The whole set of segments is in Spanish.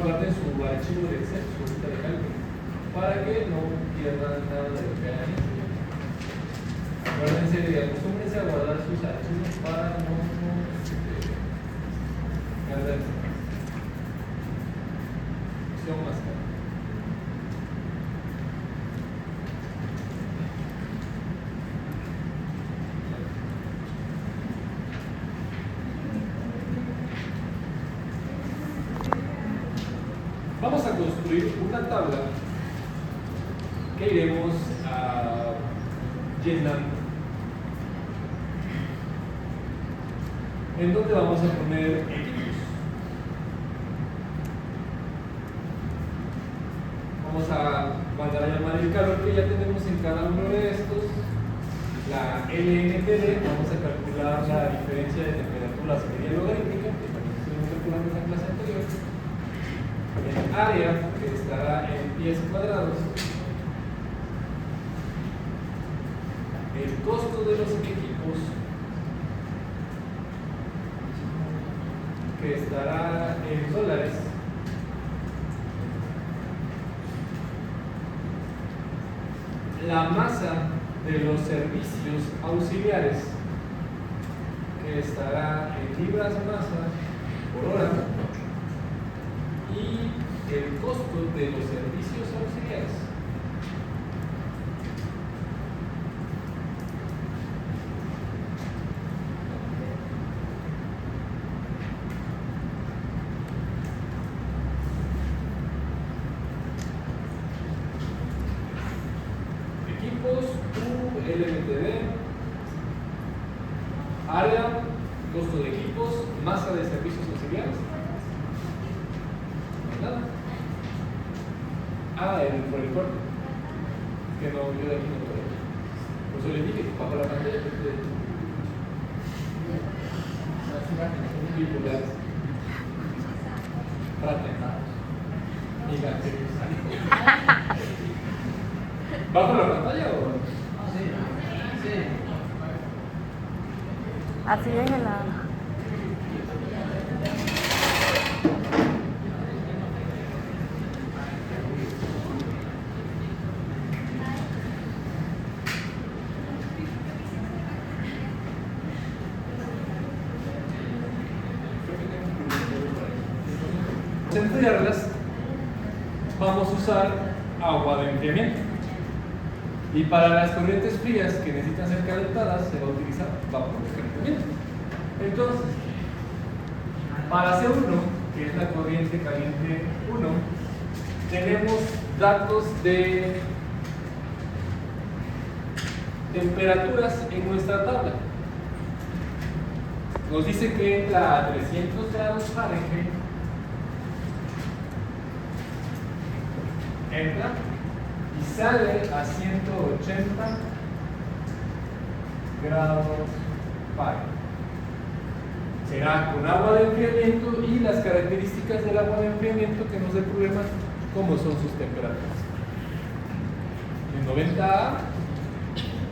guarden su archivo de Excel, su lista de cálculo, para que no pierdan nada de lo que hayan hecho. Acuérdense, acostúmbrense a guardar sus archivos para no perderse. Opción más cara. Vamos a construir una tabla que iremos llenando, en donde vamos a poner equipos. Vamos a mandar a llamar el calor que ya tenemos en cada uno de estos, la LMTD. Vamos a calcular la diferencia de temperaturas media logarítmica, que también estuvimos calculando en la clase anterior. El área, que estará en pies cuadrados. El costo de los equipos, que estará en dólares. La masa de los servicios auxiliares, que estará en libras masa por hora. Y el costo de los servicios auxiliares, equipos, LMTD, área, costo de equipos, masa de servicios auxiliares. Nada. Por el corte. Que no, yo de aquí no puedo. Por eso les dije, bajo la pantalla. Bipolares. Fragmentados. ¿Bajo la pantalla o no? Sí. Así déjenla. Para enfriarlas vamos a usar agua de enfriamiento, y para las corrientes frías que necesitan ser calentadas se va a utilizar vapor de calentamiento. Entonces, para C1, que es la corriente caliente 1, tenemos datos de temperaturas en nuestra tabla. Nos dice que entra a 300 grados Fahrenheit, entra y sale a 180 grados Fahrenheit. Será con agua de enfriamiento, y las características del agua de enfriamiento que nos dé problema, como son sus temperaturas. De 90 a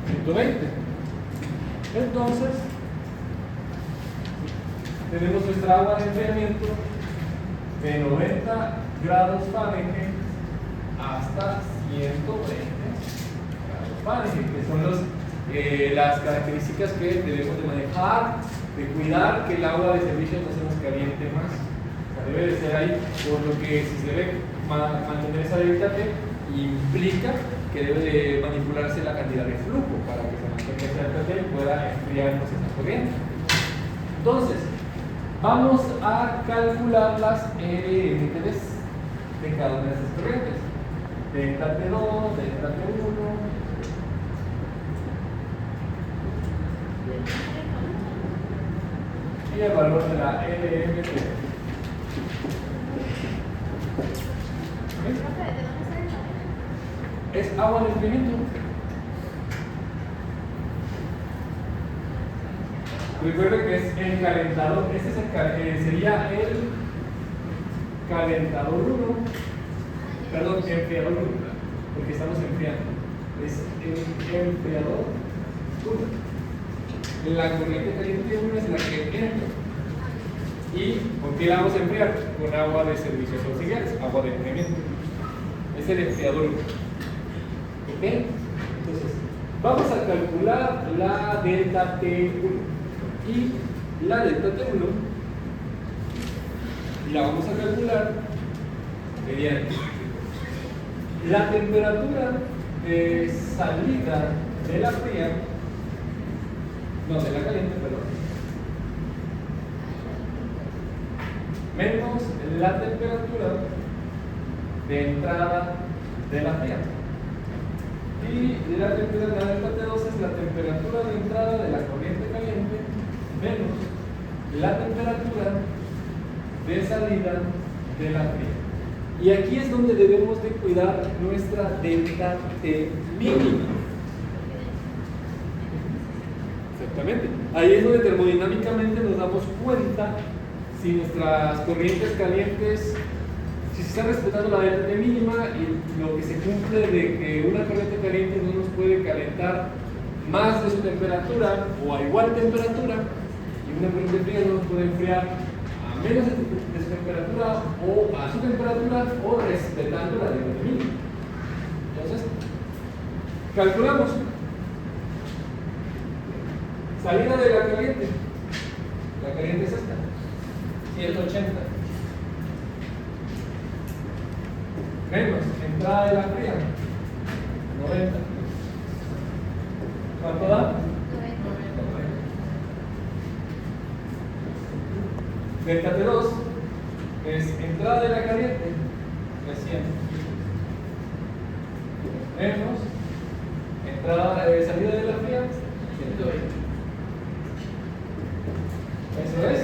120. Entonces, tenemos nuestra agua de enfriamiento de 90 grados Fahrenheit hasta 120 grados Fahrenheit, que son las características que debemos de manejar, de cuidar que el agua de servicio no se nos caliente más. O sea, debe de ser ahí, por lo que si se debe mantener esa densidad, implica que debe de manipularse la cantidad de flujo para que se mantenga esa densidad y pueda enfriarnos esa corriente. Entonces, vamos a calcular las LMTDs de cada una de esas corrientes. Delta T2, delta T1. Y el valor de la LMTD. Es agua de enfriamiento. Recuerden que es el calentador. Este es sería el calentador 1. Perdón, enfriador 1, porque estamos enfriando. Es el enfriador 1. La corriente caliente 1 es la que entra. ¿Y con qué la vamos a enfriar? Con agua de servicios auxiliares, agua de enfriamiento. Es el enfriador 1. ¿Ok? Entonces, vamos a calcular la delta T1. Y la delta T1 la vamos a calcular mediante la temperatura de salida de la fría, no, de la caliente, perdón, menos la temperatura de entrada de la fría. Y la temperatura de delta T2 es la temperatura de entrada de la corriente caliente menos la temperatura de salida de la fría. Y aquí es donde debemos de cuidar nuestra delta T mínima. Exactamente. Ahí es donde termodinámicamente nos damos cuenta si nuestras corrientes calientes, si se está respetando la delta T mínima y lo que se cumple de que una corriente caliente no nos puede calentar más de su temperatura o a igual temperatura, y una corriente fría no nos puede enfriar a menos de su temperatura o a su temperatura o respetando la delta T mínima. Entonces, calculamos salida de la caliente. La caliente es esta, 180. Menos entrada de la fría, 90. ¿Cuánto da? 90. Delta T2 es entrada de la caliente, 300. Menos salida de la fría, 120. Eso es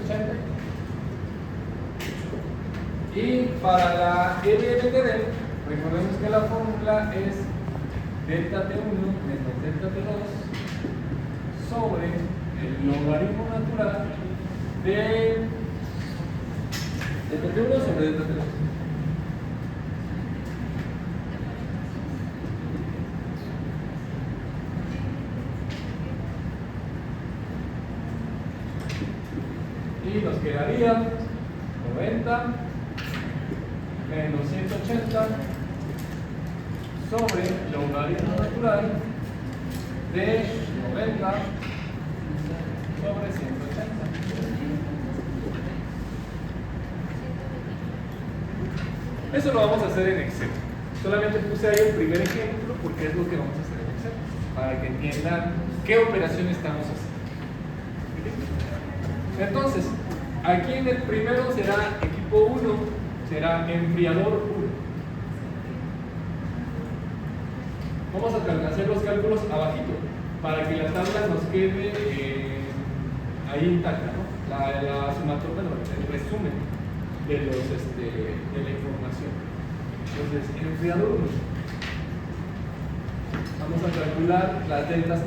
180. Y para la LMTD, recordemos que la fórmula es delta T1 menos delta T2 sobre el logaritmo natural de delta T1 sobre delta T2. Y nos quedaría 90 menos 180 sobre el logaritmo natural de 90 sobre 180. Eso lo vamos a hacer en Excel. Solamente puse ahí el primer ejemplo porque es lo que vamos a hacer en Excel, para que entiendan qué operación estamos haciendo. Entonces, aquí en el primero será equipo 1, será enfriador 1. Vamos a hacer los cálculos abajito para que la tabla nos quede ahí intacta, ¿no? La sumatoria, bueno, el resumen de la información. Entonces, enfriador 1. Vamos a calcular las deltas T.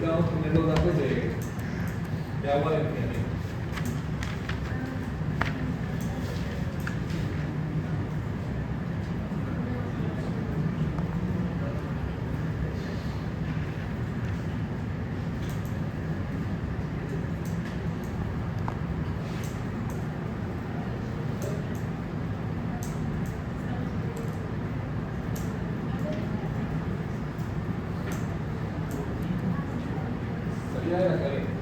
Vamos a poner los datos de agua de enfriamiento. Salida de la caliente.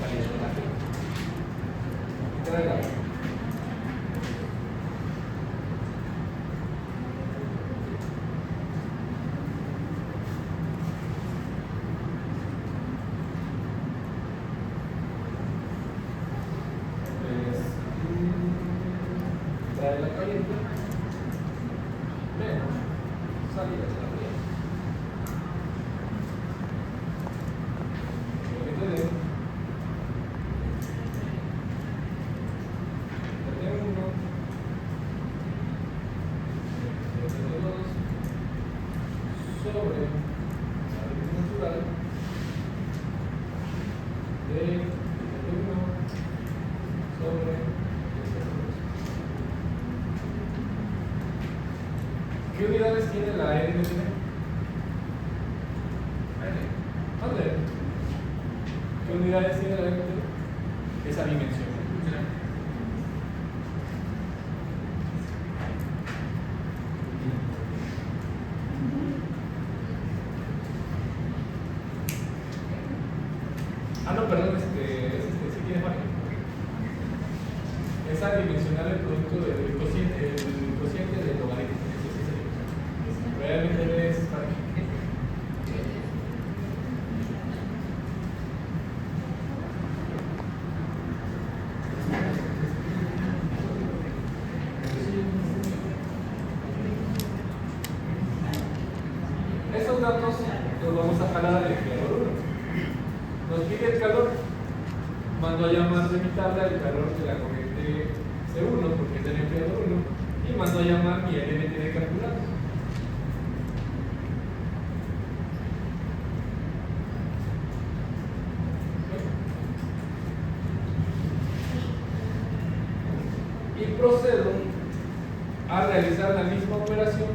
Salida de la caliente. Entrada de la caliente. Entrada de la caliente. salida de la fría. T1, T2 sobre la línea natural de T1 sobre T2. ¿Qué unidades tiene la RMT? ¿Dónde? ¿Qué unidades tiene la RMT? Esa dimensión. Ah, no, perdón, sí tiene margen. Es adimensional el producto del cociente del logaritmo. Eso sí se realmente es margen. Esos datos los vamos a jalar al empleador 1. Nos pide el calor. Mando a llamar de mi tabla el calor de la corriente C1 porque es del empleador 1 y mando a llamar mi LMT de calculado. Y procedo a realizar la misma operación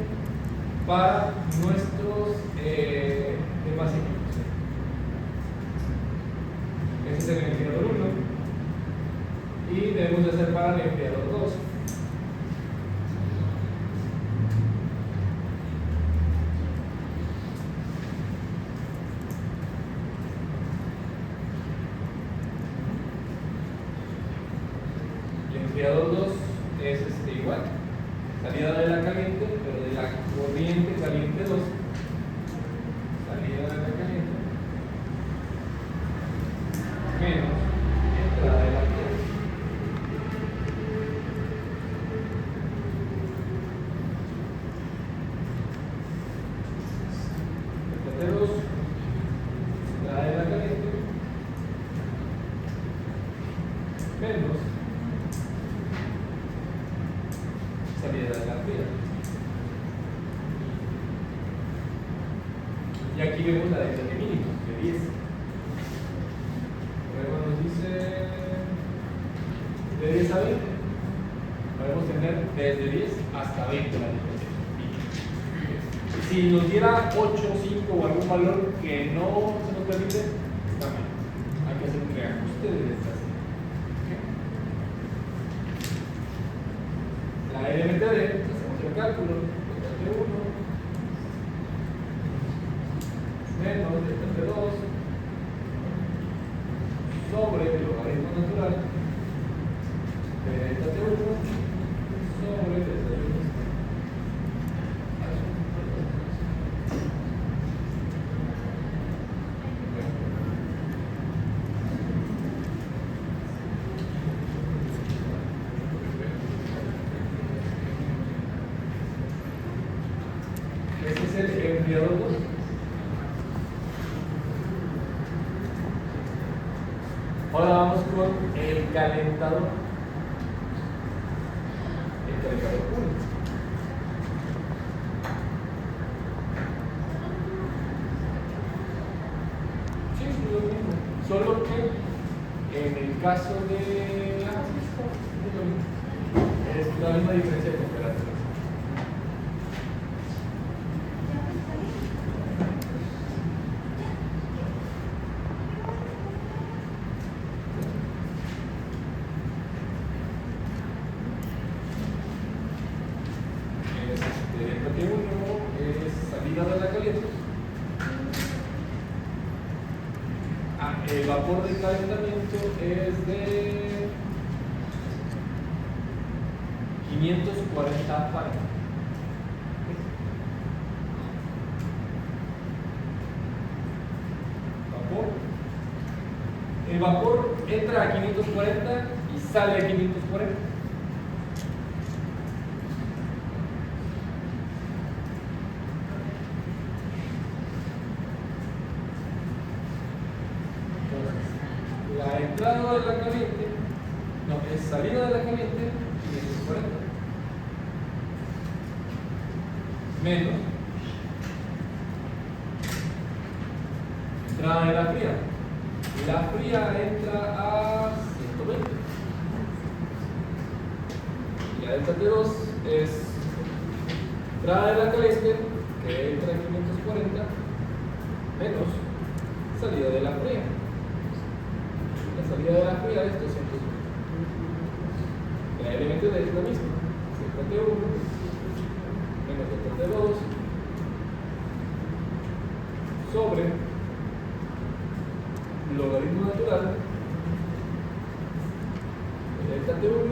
para nuestros demás equipos. Este es el empleador 1 y debemos de hacer para el empleador 2. El empleador 2 es igual, salida de la caliente, pero de la corriente caliente 2, salida de la caliente, menos entrada de la caliente. T2, entrada de la caliente, menos salida de la fría. Y aquí vemos la densidad mínima, de 10. Luego nos dice de 10 a 20. Podemos tener desde 10 hasta 20 la diferencia mínima. Si nos diera 8, 5 o algún valor que no se nos permite, está bien. Hay que hacer un reajuste de estas. La LMTD, hacemos el cálculo, T1 menos T2 sobre el logaritmo natural de T1 sobre T2. Ese es el empleador 2. Ahora vamos con el calentador. El calentador 1. Sí, es lo mismo. Solo que en el caso de es la misma diferencia de temperatura. El vapor de calentamiento es de 540 Fahrenheit. Vapor. El vapor entra a 540 y sale a 540. entrada de la caliente, no, es salida de la caliente 540 menos entrada de la fría. La fría entra a 120 y la delta T2 es entrada de la caliente que entra en 540 menos salida de la fría. La salida de la fría es 220. El elemento es la misma, delta T1 menos delta T2 sobre logaritmo natural de delta T1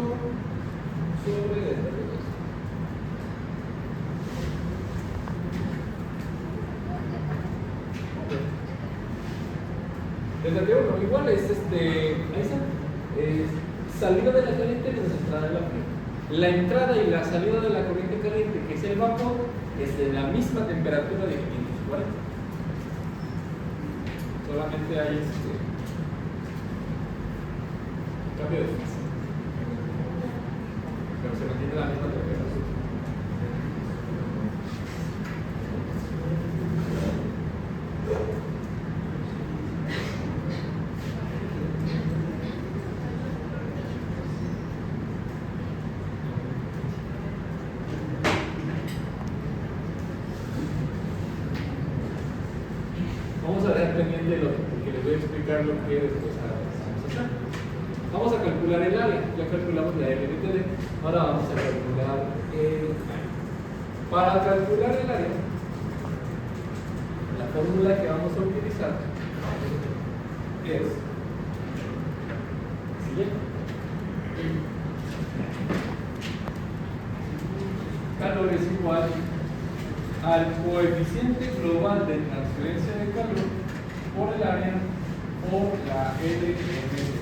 sobre delta T2. Delta T1 igual es ahí está, es salida de la caliente menos entrada de la fría. La entrada y la salida de la corriente caliente, que es el vapor, es de la misma temperatura de 540. Solamente hay cambio de fase, pero se mantiene la misma temperatura. Vamos a dejar pendiente lo que les voy a explicar lo que después vamos a hacer. Vamos a calcular el área, ya calculamos la LNTD, ahora vamos a calcular el área. Para calcular el área, la fórmula que vamos a utilizar es la siguiente. Calor es igual al coeficiente global de transferencia de calor por el área por la LNTD.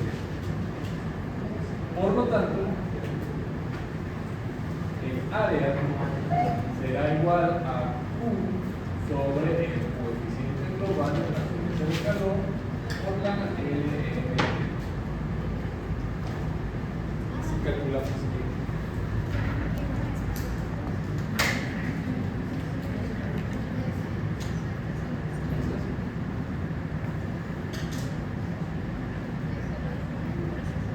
Por lo tanto, el área será igual a Q sobre el coeficiente global de transferencia de calor por la LNTD. Así calculamos aquí.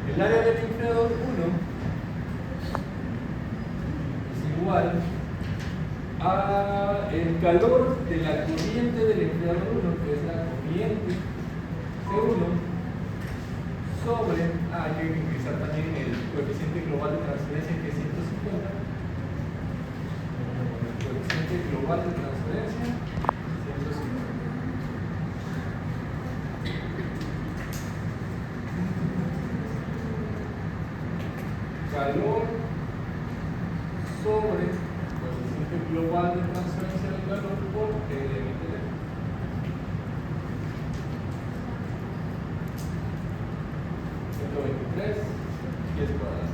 El área del enfriador 1 es igual a el calor de la corriente del enfriador 1, que es la corriente C1, sobre, hay que utilizar también el coeficiente global de transferencia, que es 150. El coeficiente global de transferencia, 150. Calor sobre coeficiente global de transferencia del calor por LNTD. $123, 10 cuadrados.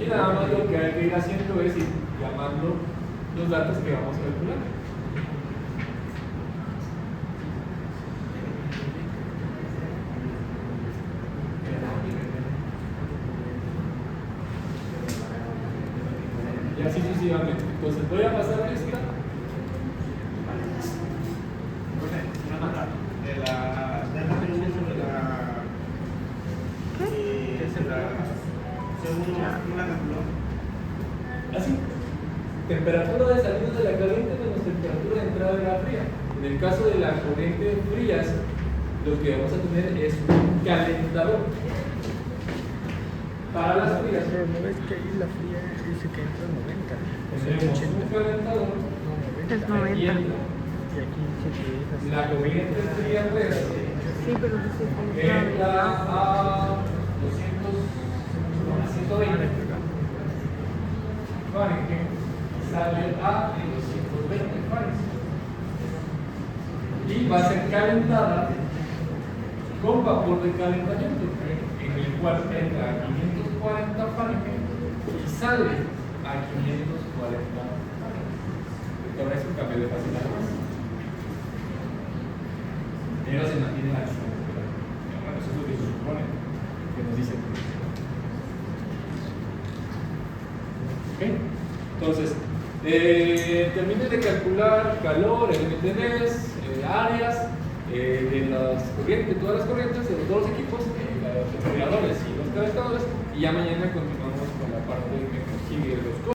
Y nada más lo que hay que ir haciendo es ir llamando los datos que vamos a calcular. Y así sucesivamente. Entonces voy a pasar lista. De la sobre la según la calculó. Así. Temperatura de salida de la caliente menos temperatura de entrada de la fría. En el caso de la corriente frías, lo que vamos a tener es un calentador. Para las frías, Pero no ves que ahí la fría dice que entra 90. O sea, tenemos 80. un calentador. No, 90. Es 90. Y entra. Y aquí dice que es así. La corriente fría pues Sí, pero dice que entra a 120 Fahrenheit, sale a 220. Fahrenheit. Y va a ser calentada con vapor de calentamiento, en el cual entra a 540 Fahrenheit y sale a 540 Fahrenheit. Ahora es un cambio de fase nada más. Pero se mantiene la misma temperatura. Bueno, eso es lo que se supone que nos dicen. ¿Ok? Entonces, termine de calcular calor, LMTDs, áreas de las corrientes, de todas las corrientes, de todos los equipos, los refrigeradores y los calentadores, y ya mañana continuamos con la parte que nos sigue de los